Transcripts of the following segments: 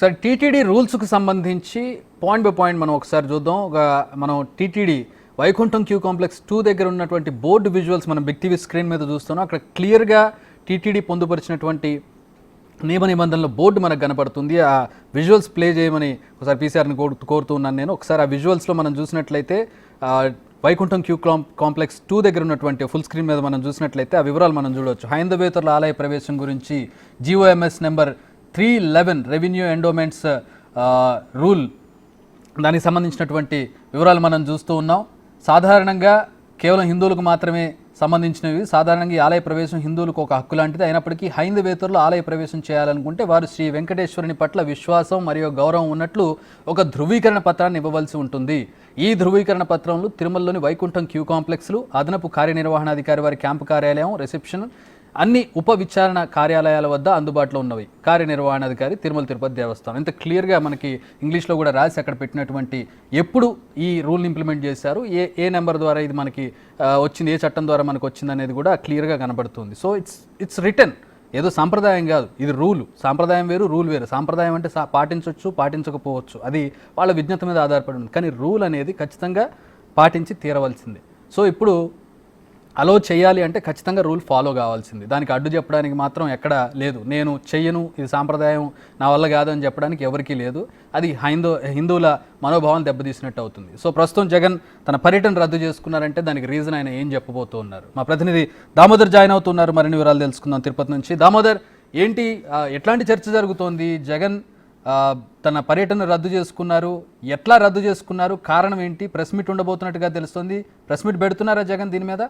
ఒకసారి టీటీడీ రూల్స్కి సంబంధించి point by point మనం ఒకసారి చూద్దాం. మనం టీటీడీ వైకుంఠం క్యూ కాంప్లెక్స్ 2 దగ్గర ఉన్నటువంటి బోర్డు విజువల్స్ మనం బిగ్ టీవీ స్క్రీన్ మీద చూస్తున్నాం. అక్కడ క్లియర్గా టీటీడీ పొందుపరిచినటువంటి నియమ నిబంధనల బోర్డు మనకు కనపడుతుంది. ఆ విజువల్స్ ప్లే చేయమని ఒకసారి పీసీఆర్ని కోరుతూ ఉన్నాను నేను. ఒకసారి ఆ విజువల్స్లో మనం చూసినట్లయితే వైకుంఠం క్యూ కాంప్లెక్స్ 2 దగ్గర ఉన్నటువంటి ఫుల్ స్క్రీన్ మీద మనం చూసినట్లయితే ఆ వివరాలు మనం చూడవచ్చు. హైందవేతరుల ఆలయ ప్రవేశం గురించి GOMs number 311 revenue endowments rule, దానికి సంబంధించినటువంటి వివరాలు మనం చూస్తూ ఉన్నాం. సాధారణంగా కేవలం హిందువులకు మాత్రమే సంబంధించినవి. సాధారణంగా ఈ ఆలయ ప్రవేశం హిందువులకు ఒక హక్కు లాంటిది. అయినప్పటికీ హైందవేతరులు ఆలయ ప్రవేశం చేయాలనుకుంటే వారు శ్రీ వెంకటేశ్వరుని పట్ల విశ్వాసం మరియు గౌరవం ఉన్నట్లు ఒక ధృవీకరణ పత్రాన్ని ఇవ్వవలసి ఉంటుంది. ఈ ధృవీకరణ పత్రంలో తిరుమలలోని వైకుంఠం క్యూ కాంప్లెక్స్లు, అదనపు కార్యనిర్వహణాధికారి వారి క్యాంపు కార్యాలయం, రిసెప్షన్, అన్ని ఉప విచారణ కార్యాలయాల వద్ద అందుబాటులో ఉన్నవి. కార్యనిర్వహణాధికారి తిరుమల తిరుపతి దేవస్థానం. ఇంత క్లియర్గా మనకి ఇంగ్లీష్లో కూడా రాసి అక్కడ పెట్టినటువంటి ఎప్పుడు ఈ రూల్ని ఇంప్లిమెంట్ చేశారు, ఏ నెంబర్ ద్వారా ఇది మనకి వచ్చింది, ఏ చట్టం ద్వారా మనకు వచ్చింది అనేది కూడా క్లియర్గా కనబడుతుంది. సో ఇట్స్ రిటర్న్, ఏదో సాంప్రదాయం కాదు, ఇది రూలు. సాంప్రదాయం వేరు, రూల్ వేరు. సాంప్రదాయం అంటే పాటించవచ్చు, పాటించకపోవచ్చు, అది వాళ్ళ విజ్ఞత మీద ఆధారపడి ఉంది. కానీ రూల్ అనేది ఖచ్చితంగా పాటించి తీరవలసిందే. సో ఇప్పుడు అలో చేయాలి అంటే ఖచ్చితంగా రూల్ ఫాలో కావాల్సింది. దానికి అడ్డు చెప్పడానికి మాత్రం ఎక్కడ లేదు. నేను చెయ్యను, ఇది సాంప్రదాయం, నా వల్ల కాదు అని చెప్పడానికి ఎవరికీ లేదు. అది హిందువుల మనోభావాన్ని దెబ్బతీసినట్టు అవుతుంది. సో ప్రస్తుతం జగన్ తన పర్యటన రద్దు చేసుకున్నారంటే దానికి రీజన్ ఆయన ఏం చెప్పబోతూ ఉన్నారు? మా ప్రతినిధి దామోదర్ జాయిన్ అవుతున్నారు. మరిన్ని వివరాలు తెలుసుకుందాం తిరుపతి నుంచి. దామోదర్, ఏంటి ఎట్లాంటి చర్చ జరుగుతోంది? జగన్ తన పర్యటన రద్దు చేసుకున్నారు, ఎట్లా రద్దు చేసుకున్నారు, కారణం ఏంటి? ప్రెస్ మీట్ ఉండబోతున్నట్టుగా తెలుస్తుంది. ప్రెస్ మీట్ పెడుతున్నారా జగన్ దీని మీద?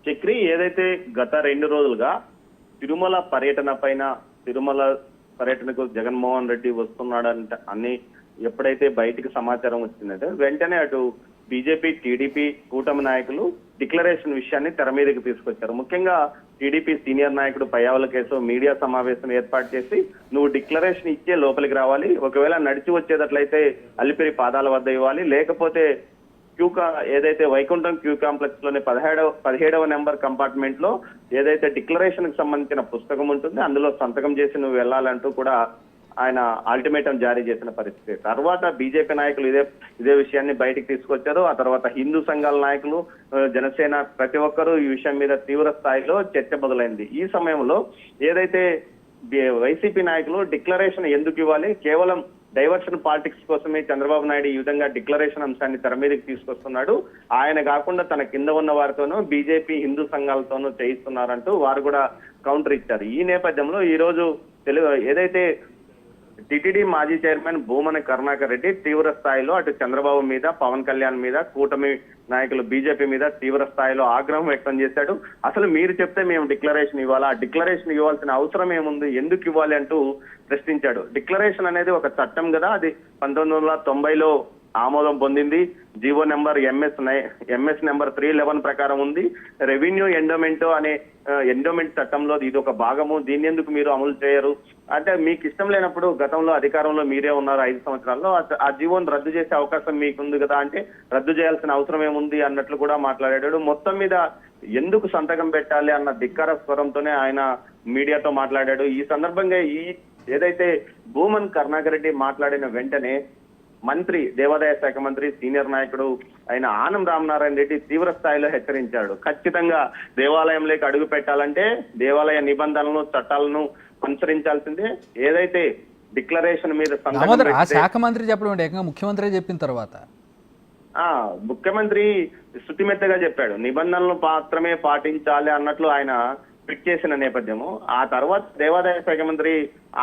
చక్రి, ఏదైతే గత 2 రోజులుగా తిరుమల పర్యటనకు జగన్మోహన్ రెడ్డి వస్తున్నాడంటే అని ఎప్పుడైతే బయటికి సమాచారం వచ్చిందంటే వెంటనే అటు బీజేపీ, టీడీపీ కూటమి నాయకులు డిక్లరేషన్ విషయాన్ని తెర మీదకి తీసుకొచ్చారు. ముఖ్యంగా టీడీపీ సీనియర్ నాయకుడు పయ్యావుల కేశవ్ మీడియా సమావేశం ఏర్పాటు చేసి, నువ్వు డిక్లరేషన్ ఇచ్చే లోపలికి రావాలి, ఒకవేళ నడిచి వచ్చేటట్లయితే అలిపిరి పాదాల వద్ద ఇవ్వాలి, లేకపోతే ఏదైతే వైకుంఠం క్యూ కాంప్లెక్స్ లోని 17వ నెంబర్ కంపార్ట్మెంట్ లో ఏదైతే డిక్లరేషన్ కి సంబంధించిన పుస్తకం ఉంటుంది అందులో సంతకం చేసి నువ్వు వెళ్ళాలంటూ కూడా ఆయన అల్టిమేటం జారీ చేసిన పరిస్థితి. తర్వాత బీజేపీ నాయకులు ఇదే విషయాన్ని బయటికి తీసుకొచ్చారు. ఆ తర్వాత హిందూ సంఘాల నాయకులు, జనసేన, ప్రతి ఒక్కరూ ఈ విషయం మీద తీవ్ర స్థాయిలో చర్చ మొదలైంది. ఈ సమయంలో ఏదైతే వైసీపీ నాయకులు డిక్లరేషన్ ఎందుకు ఇవ్వాలి, కేవలం డైవర్షన్ పాలిటిక్స్ కోసమే చంద్రబాబు నాయుడు ఈ విధంగా డిక్లరేషన్ అంశాన్ని తెర మీదకి తీసుకొస్తున్నాడు, ఆయన కాకుండా తన కింద ఉన్న వారితోనూ బీజేపీ హిందూ సంఘాలతోనూ చేయిస్తున్నారంటూ వారు కూడా కౌంటర్ ఇచ్చారు. ఈ నేపథ్యంలో ఈ రోజు ఏదైతే టిటిడి మాజీ చైర్మన్ భూమన కరుణాకర్ రెడ్డి తీవ్ర స్థాయిలో అటు చంద్రబాబు మీద, పవన్ కళ్యాణ్ మీద, కూటమి నాయకులు బీజేపీ మీద తీవ్ర స్థాయిలో ఆగ్రహం వ్యక్తం చేశాడు. అసలు మీరు చెప్తే మేము డిక్లరేషన్ ఇవ్వాలా, డిక్లరేషన్ ఇవ్వాల్సిన అవసరం ఏముంది, ఎందుకు ఇవ్వాలి అంటూ ప్రశ్నించాడు. డిక్లరేషన్ అనేది ఒక చట్టం కదా, అది 1990లో ఆమోదం పొందింది. జీవో నెంబర్ ఎంఎస్ నెంబర్ 311 ప్రకారం ఉంది. రెవెన్యూ ఎండోమెంట్ అనే ఎండోమెంట్ చట్టంలో ఇది ఒక భాగము, దీన్ని ఎందుకు మీరు అమలు చేయరు అంటే, మీకు ఇష్టం లేనప్పుడు గతంలో అధికారంలో మీరే ఉన్నారు 5 సంవత్సరాల్లో, ఆ జీవోను రద్దు చేసే అవకాశం మీకుంది కదా అంటే రద్దు చేయాల్సిన అవసరం ఏముంది అన్నట్లు కూడా మాట్లాడాడు. మొత్తం మీద ఎందుకు సంతకం పెట్టాలి అన్న ధిక్కార స్వరంతోనే ఆయన మీడియాతో మాట్లాడాడు. ఈ సందర్భంగా ఏదైతే భూమన్ కరుణాకర్ రెడ్డి మాట్లాడిన వెంటనే మంత్రి, దేవాదాయ శాఖ మంత్రి, సీనియర్ నాయకుడు అయిన ఆనం రామనారాయణ రెడ్డి తీవ్ర స్థాయిలో హెచ్చరించాడు. ఖచ్చితంగా దేవాలయంలోకి అడుగు పెట్టాలంటే దేవాలయ నిబంధనలను, చట్టాలను అనుసరించాల్సిందే. ఏదైతే డిక్లరేషన్ మీద శాఖ మంత్రి చెప్పడం ఏకంగా ముఖ్యమంత్రి చెప్పిన తర్వాత ముఖ్యమంత్రి శృతిమెత్తగా చెప్పాడు, నిబంధనలు మాత్రమే పాటించాలి అన్నట్లు ఆయన పిక్ చేసిన నేపథ్యము. ఆ తర్వాత దేవాదాయ శాఖ మంత్రి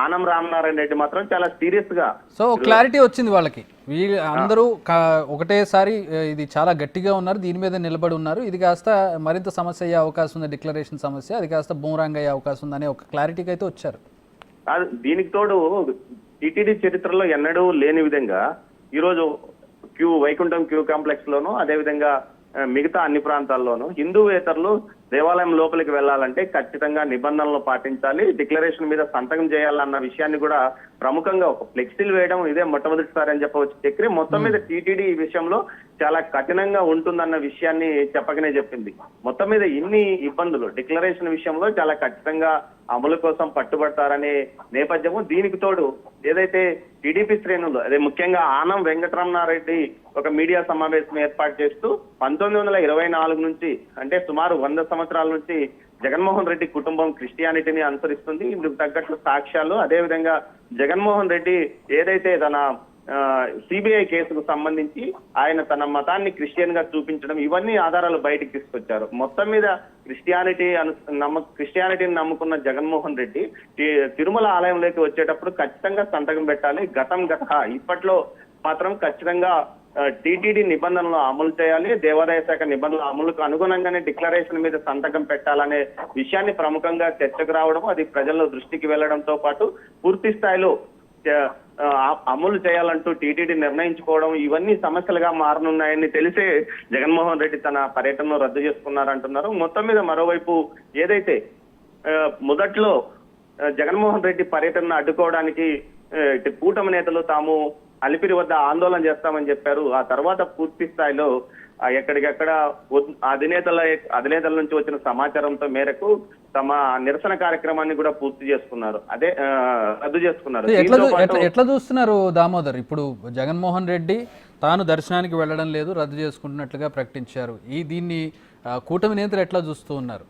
ఆనం రామనారాయణ రెడ్డి మాత్రం చాలా సీరియస్ గా, సో క్లారిటీ వచ్చింది వాళ్ళకి. అందరూ ఒకటేసారి ఇది చాలా గట్టిగా ఉన్నారు, దీని మీద నిలబడి ఉన్నారు, ఇది కాస్త మరింత సమస్య అయ్యే అవకాశం ఉంది, డిక్లరేషన్ సమస్య, అది కాస్త బూమరాంగ్ అయ్యే అవకాశం ఉంది అనే ఒక క్లారిటీకి అయితే వచ్చారు. దీనికి తోడు టిటిడి చరిత్రలో ఎన్నడూ లేని విధంగా ఈరోజు వైకుంఠం క్యూ కాంప్లెక్స్ లోను, అదేవిధంగా మిగతా అన్ని ప్రాంతాల్లోనూ హిందూవేతరులు దేవాలయం లోపలికి వెళ్లాలంటే ఖచ్చితంగా నిబంధనలు పాటించాలి, డిక్లరేషన్ మీద సంతకం చేయాలన్న విషయాన్ని కూడా ప్రముఖంగా ఒక ఫ్లెక్సీలు వేయడం ఇదే మొట్టమొదటిసారి అని చెప్పవచ్చు. చక్రి, మొత్తం మీద టీటీడీ ఈ విషయంలో చాలా కఠినంగా ఉంటుందన్న విషయాన్ని చెప్పకనే చెప్పింది. మొత్తం మీద ఇన్ని ఇబ్బందులు డిక్లరేషన్ విషయంలో చాలా ఖచ్చితంగా అమలు కోసం పట్టుబడతారనే నేపథ్యము. దీనికి తోడు ఏదైతే టీడీపీ శ్రేణులు అదే ముఖ్యంగా ఆనం వెంకటరమణారెడ్డి ఒక మీడియా సమావేశం ఏర్పాటు చేస్తూ 1924 నుంచి అంటే సుమారు 100 సంవత్సరాల నుంచి జగన్మోహన్ రెడ్డి కుటుంబం క్రిస్టియానిటీని అనుసరిస్తుంది. ఇందుకు తగ్గట్లు సాక్ష్యాలు, అదేవిధంగా జగన్మోహన్ రెడ్డి ఏదైతే తన సిబిఐ కేసుకు సంబంధించి ఆయన తన మతాన్ని క్రిస్టియన్ గా చూపించడం, ఇవన్నీ ఆధారాలు బయటికి తీసుకొచ్చారు. మొత్తం మీద క్రిస్టియానిటీని నమ్ముకున్న జగన్మోహన్ రెడ్డి తిరుమల ఆలయంలోకి వచ్చేటప్పుడు ఖచ్చితంగా సంతకం పెట్టాలి. ఇప్పట్లో మాత్రం ఖచ్చితంగా టీటీడీ నిబంధనలు అమలు చేయాలి, దేవాదాయ శాఖ నిబంధనల అమలుకు అనుగుణంగానే డిక్లరేషన్ మీద సంతకం పెట్టాలనే విషయాన్ని ప్రముఖంగా చర్చకు రావడం, అది ప్రజల దృష్టికి వెళ్లడంతో పాటు పూర్తి స్థాయిలో అమలు చేయాలంటూ టీటీడీ నిర్ణయించుకోవడం, ఇవన్నీ సమస్యలుగా మారనున్నాయని తెలిసే జగన్మోహన్ రెడ్డి తన పర్యటనను రద్దు చేసుకున్నారంటున్నారు. మొత్తం మీద మరోవైపు ఏదైతే మొదట్లో జగన్మోహన్ రెడ్డి పర్యటనను అడ్డుకోవడానికి కూటమి నేతలు తాము అలిపిరి వద్ద ఆందోళన చేస్తామని చెప్పారు. ఆ తర్వాత పూర్తి స్థాయిలో ఎక్కడికెక్కడ అధినేతల నుంచి వచ్చిన సమాచారంతో మేరకు తమ నిరసన కార్యక్రమాన్ని కూడా రద్దు చేసుకున్నారు. ఎట్లా చూస్తున్నారు దామోదర్? ఇప్పుడు జగన్మోహన్ రెడ్డి తాను దర్శనానికి వెళ్ళడం లేదు, రద్దు చేసుకుంటున్నట్లుగా ప్రకటించారు. దీన్ని కూటమి నేతలు ఎట్లా చూస్తూ ఉన్నారు?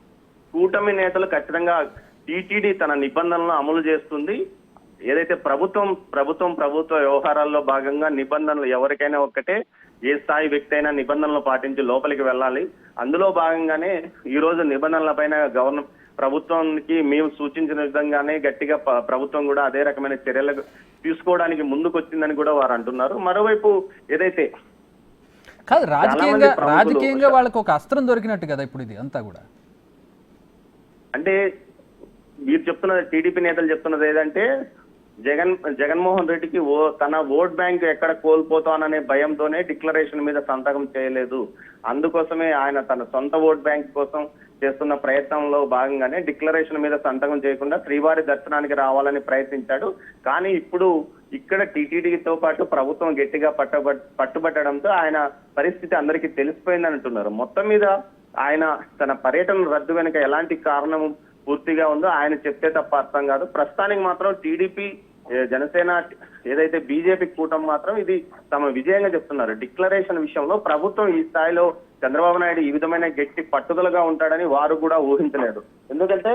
కూటమి నేతలు ఖచ్చితంగా టీటీడీ తన నిబంధనలను అమలు చేస్తుంది. ఏదైతే ప్రభుత్వ వ్యవహారాల్లో భాగంగా నిబంధనలు ఎవరికైనా ఒక్కటే, ఏ స్థాయి వ్యక్తి అయినా నిబంధనలు పాటించి లోపలికి వెళ్ళాలి. అందులో భాగంగానే ఈ రోజు నిబంధనల పైన ప్రభుత్వానికి మేము సూచించిన విధంగానే గట్టిగా ప్రభుత్వం కూడా అదే రకమైన చర్యలు తీసుకోవడానికి ముందుకొచ్చిందని కూడా వారు అంటున్నారు. మరోవైపు ఏదైతే కాదు, రాజకీయంగా వాళ్ళకి ఒక అస్త్రం దొరికినట్టు కదా ఇప్పుడు ఇది అంతా కూడా. అంటే మీరు చెప్తున్నది, టీడీపీ నేతలు చెప్తున్నది ఏదంటే జగన్మోహన్ రెడ్డికి తన ఓట్ బ్యాంక్ ఎక్కడ కోల్పోతాననే భయంతోనే డిక్లరేషన్ మీద సంతకం చేయలేదు. అందుకోసమే ఆయన తన సొంత ఓట్ బ్యాంక్ కోసం చేస్తున్న ప్రయత్నంలో భాగంగానే డిక్లరేషన్ మీద సంతకం చేయకుండా శ్రీవారి దర్శనానికి రావాలని ప్రయత్నించాడు. కానీ ఇప్పుడు ఇక్కడ టీటీడీతో పాటు ప్రభుత్వం గట్టిగా పట్టుబట్టడంతో ఆయన పరిస్థితి అందరికీ తెలిసిపోయిందని అంటున్నారు. మొత్తం మీద ఆయన తన పర్యటన రద్దు వెనుక ఎలాంటి కారణం పూర్తిగా ఉందో ఆయన చెప్తే తప్ప అర్థం కాదు. ప్రస్తుతానికి మాత్రం టీడీపీ, జనసేన, ఏదైతే బీజేపీ కూటమి మాత్రం ఇది తమ విజయంగా చెప్తున్నారు. డిక్లరేషన్ విషయంలో ప్రభుత్వం ఈ స్థాయిలో చంద్రబాబు నాయుడు ఈ విధమైన గట్టి పట్టుదలగా ఉంటాడని వారు కూడా ఊహించలేదు. ఎందుకంటే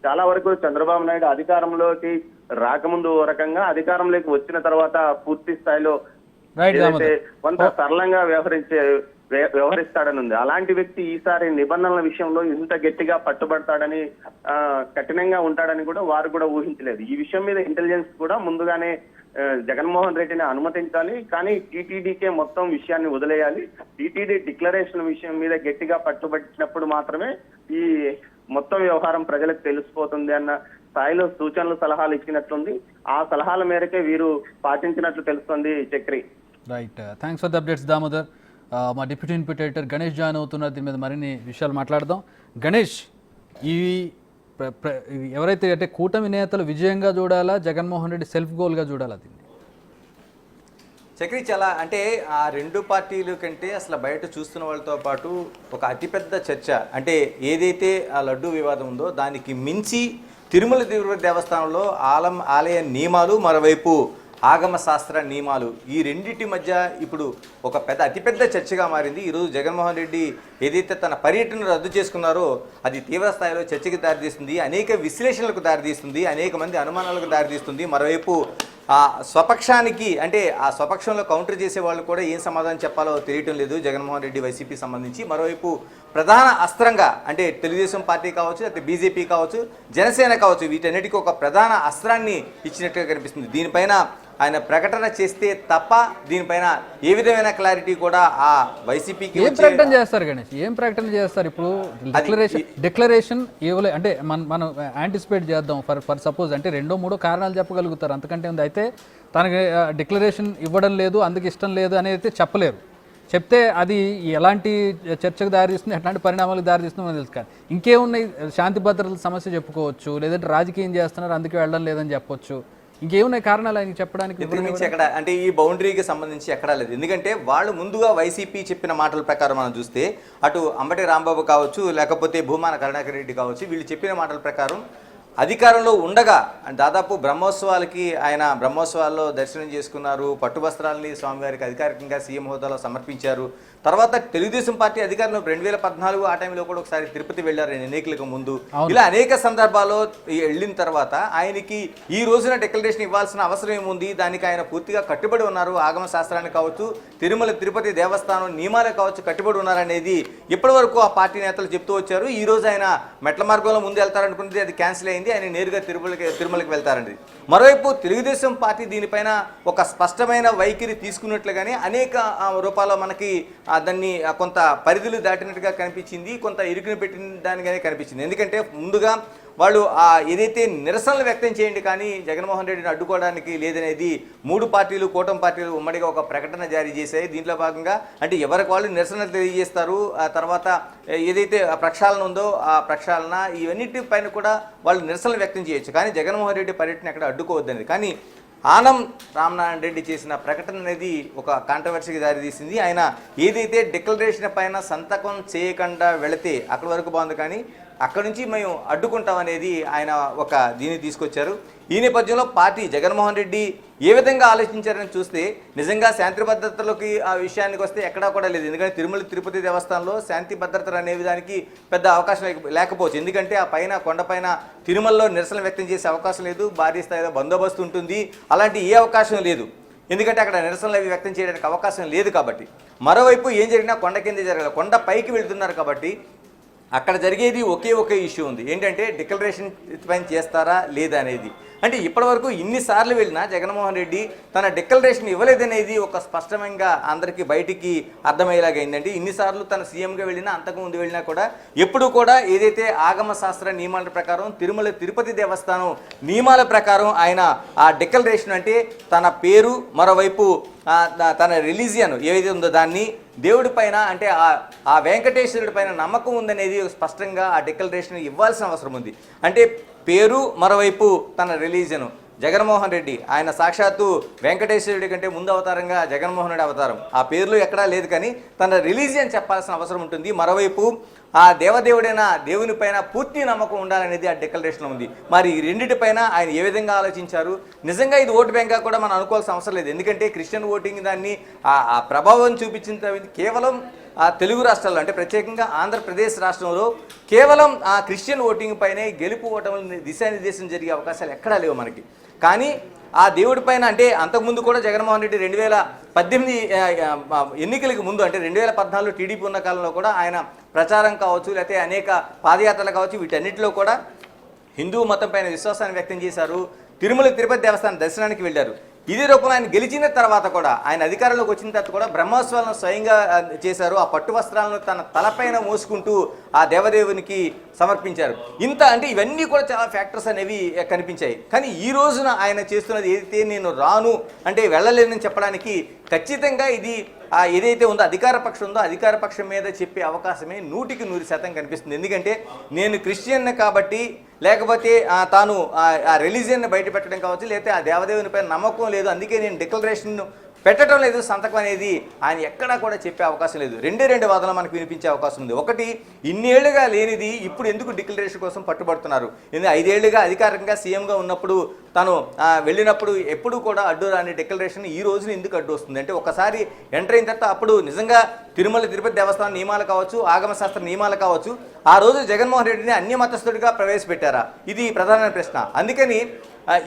చాలా వరకు చంద్రబాబు నాయుడు అధికారంలోకి రాకముందు ఓ రకంగా, అధికారంలోకి వచ్చిన తర్వాత పూర్తి స్థాయిలో ఏదైతే కొంత సరళంగా వ్యవహరిస్తాడని ఉంది. అలాంటి వ్యక్తి ఈసారి నిబంధనల విషయంలో ఇంత గట్టిగా పట్టుబడతాడని, కఠినంగా ఉంటాడని కూడా వారు కూడా ఊహించలేదు. ఈ విషయం మీద ఇంటెలిజెన్స్ కూడా ముందుగానే జగన్మోహన్ రెడ్డిని అనుమతించాలి, కానీ టీటీడీకే మొత్తం విషయాన్ని వదిలేయాలి. టీటీడీ డిక్లరేషన్ విషయం మీద గట్టిగా పట్టుబట్టినప్పుడు మాత్రమే ఈ మొత్తం వ్యవహారం ప్రజలకు తెలిసిపోతుంది అన్న స్థాయిలో సూచనలు, సలహాలు ఇచ్చినట్లుంది. ఆ సలహాల మేరకే వీరు పాటించినట్లు తెలుస్తుంది. Chakri. Right, thanks for the updates Damodar. మా డిప్యూటీ ఇన్పుటేటర్ గణేష్ జాయిన్ అవుతున్నారు. దీని మీద మరిన్ని విషయాలు మాట్లాడదాం. గణేష్, ఎవరైతే అంటే కూటమి నేతలు విజయంగా చూడాలా, జగన్మోహన్ రెడ్డి సెల్ఫ్ గోల్గా చూడాలా దీన్ని? చక్రి, చాలా అంటే ఆ రెండు పార్టీల కంటే అసలు బయట చూస్తున్న వాళ్ళతో పాటు ఒక అతిపెద్ద చర్చ అంటే ఏదైతే ఆ లడ్డూ వివాదం ఉందో దానికి మించి తిరుమల తిరుపతి దేవస్థానంలో ఆలయ నియమాలు, మరోవైపు ఆగమ శాస్త్ర నియమాలు, ఈ రెండింటి మధ్య ఇప్పుడు ఒక అతిపెద్ద చర్చగా మారింది. ఈరోజు జగన్మోహన్ రెడ్డి ఏదైతే తన పర్యటన రద్దు చేసుకున్నారో అది తీవ్ర స్థాయిలో చర్చకి దారితీస్తుంది, అనేక విశ్లేషణలకు దారితీస్తుంది, అనేక మంది అనుమానాలకు దారితీస్తుంది. మరోవైపు ఆ స్వపక్షానికి అంటే ఆ స్వపక్షంలో కౌంటర్ చేసే వాళ్ళు కూడా ఏం సమాధానం చెప్పాలో తెలియటం లేదు జగన్మోహన్ రెడ్డి వైసీపీ సంబంధించి. మరోవైపు ప్రధాన అస్త్రంగా అంటే తెలుగుదేశం పార్టీ కావచ్చు, లేకపోతే బీజేపీ కావచ్చు, జనసేన కావచ్చు, వీటన్నిటికీ ఒక ప్రధాన అస్త్రాన్ని ఇచ్చినట్టుగా కనిపిస్తుంది. దీనిపైన ఆయన ప్రకటన చేస్తే తప్ప దీనిపైన ఏ విధమైన క్లారిటీ కూడా ఆ వైసీపీకి ఏం ప్రకటన చేస్తారు గణేష్? ఏం ప్రకటన చేస్తారు? ఇప్పుడు డిక్లరేషన్ ఇవ్వలే అంటే మనం యాంటిసిపేట్ చేద్దాం. ఫర్ సపోజ్ అంటే 2-3 కారణాలు చెప్పగలుగుతారు, అంతకంటే ఉంది. అయితే తనకి డిక్లరేషన్ ఇవ్వడం లేదు, అందుకు ఇష్టం లేదు అనేది అయితే చెప్పలేరు. చెప్తే అది ఎలాంటి చర్చకు దారితీస్తుంది, ఎట్లాంటి పరిణామాలకు దారితీస్తుందో మనకు తెలుసు. కానీ ఇంకేమున్నాయి? శాంతి భద్రతల సమస్య చెప్పుకోవచ్చు, లేదంటే రాజకీయం చేస్తున్నారు అందుకే వెళ్ళడం లేదని చెప్పొచ్చు. ఇంకేమున్నాయి కారణాలు ఆయన చెప్పడానికి? ఎక్కడ అంటే ఈ బౌండరీకి సంబంధించి ఎక్కడా లేదు. ఎందుకంటే వాళ్ళు ముందుగా వైసీపీ చెప్పిన మాటల ప్రకారం మనం చూస్తే అటు అంబటి రాంబాబు కావచ్చు, లేకపోతే భూమాన కరుణాకర్ రెడ్డి కావచ్చు, వీళ్ళు చెప్పిన మాటల ప్రకారం అధికారంలో ఉండగా దాదాపు బ్రహ్మోత్సవాలకి ఆయన బ్రహ్మోత్సవాల్లో దర్శనం చేసుకున్నారు, పట్టు వస్త్రాలని స్వామివారికి అధికారికంగా సీఎం హోదాలో సమర్పించారు. తర్వాత తెలుగుదేశం పార్టీ అధికారంలో 2014 ఆ టైంలో కూడా ఒకసారి తిరుపతి వెళ్ళారు ఎన్నికలకు ముందు. ఇలా అనేక సందర్భాల్లో వెళ్ళిన తర్వాత ఆయనకి ఈ రోజున డిక్లరేషన్ ఇవ్వాల్సిన అవసరం ఏముంది, దానికి ఆయన పూర్తిగా కట్టుబడి ఉన్నారు. ఆగమ శాస్త్రానికి కావచ్చు, తిరుమల తిరుపతి దేవస్థానం నియమాలకు కావచ్చు కట్టుబడి ఉన్నారనేది ఇప్పటి వరకు ఆ పార్టీ నేతలు చెప్తూ వచ్చారు. ఈ రోజు ఆయన మెట్ల మార్గంలో ముందు వెళ్తారనుకుంటే అది క్యాన్సిల్ అయింది, ఆయన నేరుగా తిరుమలకి వెళ్తారండి. మరోవైపు తెలుగుదేశం పార్టీ దీనిపైన ఒక స్పష్టమైన వైఖరి తీసుకున్నట్లుగానే అనేక రూపాల్లో మనకి దాన్ని కొంత పరిధులు దాటినట్టుగా కనిపించింది, కొంత ఇరుకుని పెట్టిన దానిగానే కనిపించింది. ఎందుకంటే ముందుగా వాళ్ళు ఏదైతే నిరసనలు వ్యక్తం చేయండి కానీ జగన్మోహన్ రెడ్డిని అడ్డుకోవడానికి లేదనేది 3 పార్టీలు కూటమి పార్టీలు ఉమ్మడిగా ఒక ప్రకటన జారీ చేశాయి. దీంట్లో భాగంగా అంటే ఎవరికి వాళ్ళు నిరసనలు తెలియజేస్తారు, ఆ తర్వాత ఏదైతే ప్రక్షాళన ఉందో ఆ ప్రక్షాళన ఇవన్నిటిపైన కూడా వాళ్ళు నిరసనలు వ్యక్తం చేయొచ్చు. కానీ జగన్మోహన్ రెడ్డి పర్యటన ఎక్కడ అడ్డుకోవద్దనేది. కానీ ఆనం రామనారాయణ రెడ్డి చేసిన ప్రకటన అనేది ఒక కాంట్రవర్సీకి దారితీసింది. ఆయన ఏదైతే డిక్లరేషన్ పైన సంతకం చేయకుండా వెళితే అక్కడి వరకు బాగుంది, కానీ అక్కడి నుంచి మేము అడ్డుకుంటాం అనేది ఆయన ఒక దీన్ని తీసుకొచ్చారు. ఈ నేపథ్యంలో పార్టీ జగన్మోహన్ రెడ్డి ఏ విధంగా ఆలోచించారని చూస్తే నిజంగా శాంతి భద్రతలకి ఆ విషయానికి వస్తే ఎక్కడా కూడా లేదు. ఎందుకంటే తిరుమల తిరుపతి దేవస్థానంలో శాంతి భద్రతలు అనే దానికి పెద్ద అవకాశం లేకపోవచ్చు. ఎందుకంటే ఆ పైన కొండపైన తిరుమలలో నిరసన వ్యక్తం చేసే అవకాశం లేదు, భారీ స్థాయిలో బందోబస్తు ఉంటుంది, అలాంటి ఏ అవకాశం లేదు. ఎందుకంటే అక్కడ నిరసనలు అవి వ్యక్తం చేయడానికి అవకాశం లేదు కాబట్టి. మరోవైపు ఏం జరిగినా కొండ కిందే జరగాలి, కొండ పైకి వెళ్తున్నారు కాబట్టి అక్కడ జరిగేది ఒకే ఇష్యూ ఉంది, ఏంటంటే డిక్లరేషన్ పైన చేస్తారా లేదా అనేది. అంటే ఇప్పటివరకు ఇన్నిసార్లు వెళ్ళినా జగన్మోహన్ రెడ్డి తన డిక్లరేషన్ ఇవ్వలేదనేది ఒక స్పష్టంగా అందరికీ బయటికి అర్థమయ్యేలాగా అయిందండి. ఇన్నిసార్లు తన సీఎంగా వెళ్ళినా అంతకుముందు వెళ్ళినా కూడా ఎప్పుడు కూడా ఏదైతే ఆగమ శాస్త్ర నియమాల ప్రకారం తిరుమల తిరుపతి దేవస్థానం నియమాల ప్రకారం ఆయన ఆ డిక్లరేషన్ అంటే తన పేరు, మరోవైపు తన రిలీజియన్ ఏదైతే ఉందో దాన్ని దేవుడి పైన అంటే ఆ వెంకటేశ్వరుడి పైన నమ్మకం ఉందనేది స్పష్టంగా ఆ డిక్లరేషన్ ఇవ్వాల్సిన అవసరం ఉంది. అంటే పేరు, మరోవైపు తన రిలీజను. జగన్మోహన్ రెడ్డి ఆయన సాక్షాత్తు వెంకటేశ్వరుడి కంటే ముందు అవతారంగా జగన్మోహన్ రెడ్డి అవతారం, ఆ పేర్లు ఎక్కడా లేదు, కానీ తన రిలీజియన్ చెప్పాల్సిన అవసరం ఉంటుంది. మరోవైపు ఆ దేవదేవుడైన దేవుని పైన పూర్తి నమ్మకం ఉండాలనేది ఆ డిక్లరేషన్లో ఉంది. మరి ఈ రెండింటిపైన ఆయన ఏ విధంగా ఆలోచించారు? నిజంగా ఇది ఓటు బ్యాంక్గా కూడా మనం అనుకోవాల్సిన అవసరం లేదు. ఎందుకంటే క్రిస్టియన్ ఓటింగ్ దాన్ని ఆ ప్రభావం చూపించిన కేవలం ఆ తెలుగు రాష్ట్రాల్లో అంటే ప్రత్యేకంగా ఆంధ్రప్రదేశ్ రాష్ట్రంలో కేవలం ఆ క్రిస్టియన్ ఓటింగ్ పైనే గెలుపు ఓటములు దిశానిర్దేశం జరిగే అవకాశాలు ఎక్కడా లేవు మనకి. కానీ ఆ దేవుడి పైన అంటే అంతకుముందు కూడా జగన్మోహన్ రెడ్డి 2018 ఎన్నికలకు ముందు అంటే 2014 టీడీపీ ఉన్న కాలంలో కూడా ఆయన ప్రచారం కావచ్చు, లేకపోతే అనేక పాదయాత్రలు కావచ్చు, వీటన్నిటిలో కూడా హిందూ మతం పైన విశ్వాసాన్ని వ్యక్తం చేశారు. తిరుమల తిరుపతి దేవస్థానం దర్శనానికి వెళ్ళారు. ఇదే రూపంలో ఆయన గెలిచిన తర్వాత కూడా ఆయన అధికారంలోకి వచ్చిన తర్వాత కూడా బ్రహ్మోత్సవాలను స్వయంగా చేశారు. ఆ పట్టు వస్త్రాలను తన తలపైన మోసుకుంటూ ఆ దేవదేవునికి సమర్పించారు. ఇంత అంటే ఇవన్నీ కూడా చాలా ఫ్యాక్టర్స్ అనేవి కనిపించాయి. కానీ ఈ రోజున ఆయన చేస్తున్నది ఏదైతే నేను రాను అంటే వెళ్ళలేనని చెప్పడానికి ఖచ్చితంగా ఇది ఏదైతే ఉందో అధికార పక్షం ఉందో అధికార పక్షం మీద చెప్పే అవకాశమే 100% కనిపిస్తుంది. ఎందుకంటే నేను క్రిస్టియన్ కాబట్టి, లేకపోతే తాను ఆ రిలీజియన్ని బయట పెట్టడం కావచ్చు, లేకపోతే ఆ దేవదేవునిపై నమ్మకం లేదు అందుకే నేను డిక్లరేషన్ పెట్టడం లేదు, సంతకం అనేది ఆయన ఎక్కడా కూడా చెప్పే అవకాశం లేదు. రెండు వాదనలు మనకు వినిపించే అవకాశం ఉంది. ఒకటి, ఇన్నేళ్లుగా లేనిది ఇప్పుడు ఎందుకు డిక్లరేషన్ కోసం పట్టుబడుతున్నారు? 5 ఏళ్లుగా అధికారికంగా సీఎంగా ఉన్నప్పుడు తను వెళ్ళినప్పుడు ఎప్పుడు కూడా అడ్డు రాని డిక్లరేషన్ ఈ రోజున ఎందుకు అడ్డు వస్తుంది అంటే, ఒకసారి ఎంటర్ అయిన తర్వాత అప్పుడు నిజంగా తిరుమల తిరుపతి దేవస్థానం నియమాలు కావచ్చు, ఆగమ శాస్త్ర నియమాలు కావచ్చు, ఆ రోజు జగన్మోహన్ రెడ్డిని అన్యమతస్థుడిగా ప్రవేశపెట్టారా? ఇది ప్రధాన ప్రశ్న. అందుకని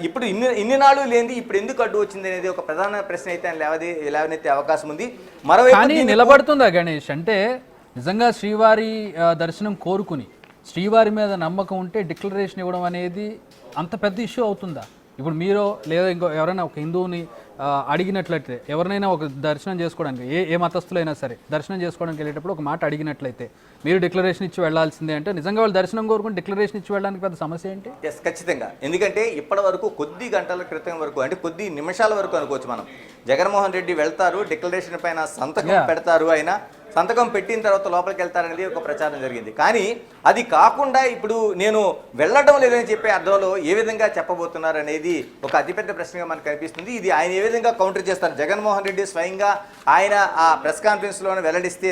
ఇప్పుడు ఇన్ని నాళ్ళు లేనిది ఇప్పుడు ఎందుకు అడ్డు వచ్చింది అనేది ఒక ప్రధాన ప్రశ్న అయితే లేవనెత్తే అవకాశం ఉంది. మరోవైపు నిలబడుతుందా గణేష్? అంటే నిజంగా శ్రీవారి దర్శనం కోరుకుని శ్రీవారి మీద నమ్మకం ఉంటే డిక్లరేషన్ ఇవ్వడం అనేది అంత పెద్ద ఇష్యూ అవుతుందా? ఇప్పుడు మీరు లేదా ఇంకో ఎవరైనా ఒక హిందువుని అడిగినట్లయితే, ఎవరినైనా ఒక దర్శనం చేసుకోవడానికి ఏ మతస్థులైనా సరే దర్శనం చేసుకోవడానికి వెళ్ళేటప్పుడు ఒక మాట అడిగినట్లయితే మీరు డిక్లరేషన్ ఇచ్చి వెళ్లాల్సిందే అంటే, నిజంగా వాళ్ళు దర్శనం కోరుకుని డిక్లరేషన్ ఇచ్చి వెళ్ళడానికి పెద్ద సమస్య ఏంటి? ఎస్, ఖచ్చితంగా. ఎందుకంటే ఇప్పటి వరకు కొద్ది గంటల క్రితం వరకు అంటే కొద్ది నిమిషాల వరకు అనుకోవచ్చు మనం, జగన్మోహన్ రెడ్డి వెళ్తారు, డిక్లరేషన్ పైన సంతకం పెడతారు, ఆయన సంతకం పెట్టిన తర్వాత లోపలికి వెళ్తారనేది ఒక ప్రచారం జరిగింది. కానీ అది కాకుండా ఇప్పుడు నేను వెళ్ళడం లేదని చెప్పే అర్థంలో ఏ విధంగా చెప్పబోతున్నారు అనేది ఒక అతిపెద్ద ప్రశ్నగా మనకు కనిపిస్తుంది. ఇది ఆయన ఏ విధంగా కౌంటర్ చేస్తారు? జగన్మోహన్ రెడ్డి స్వయంగా ఆయన ఆ ప్రెస్ కాన్ఫరెన్స్లోనే వెల్లడిస్తే